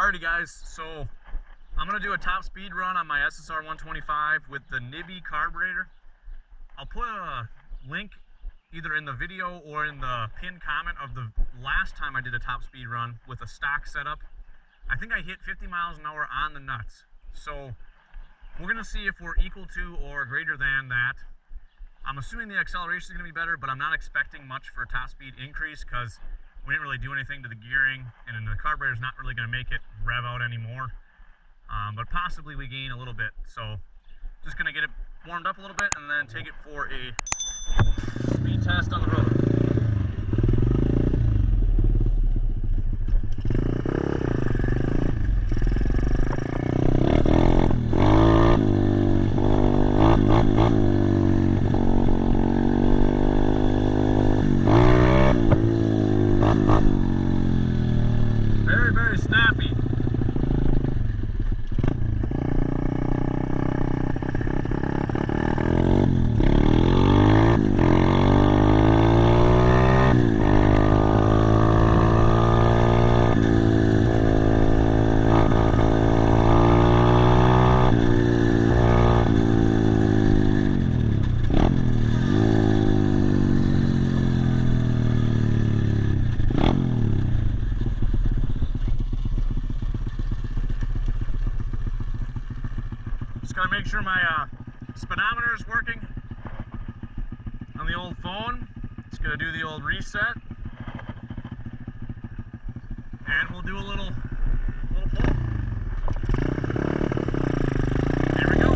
Alrighty guys, so I'm going to do a top speed run on my SSR 125 with the NIBBI Carburetor. I'll put a link either in the video or in the pinned comment of the last time I did a top speed run with a stock setup. I think I hit 50 miles an hour on the nuts. So we're going to see if we're equal to or greater than that. I'm assuming the acceleration is going to be better, but I'm not expecting much for a top speed increase because we didn't really do anything to the gearing, and the carburetor is not really going to make it rev out anymore. But possibly we gain a little bit. So just going to get it warmed up a little bit and then take it for a speed test on the road. Very snappy. Just gotta make sure my speedometer is working on the old phone. Just gonna do the old reset, and we'll do a little pull. There we go.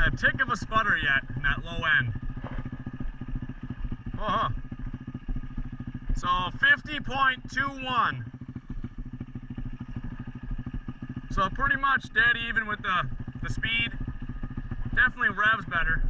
A tick of a sputter yet in that low end. Oh, so 50.21. So pretty much dead even with the speed. Definitely revs better.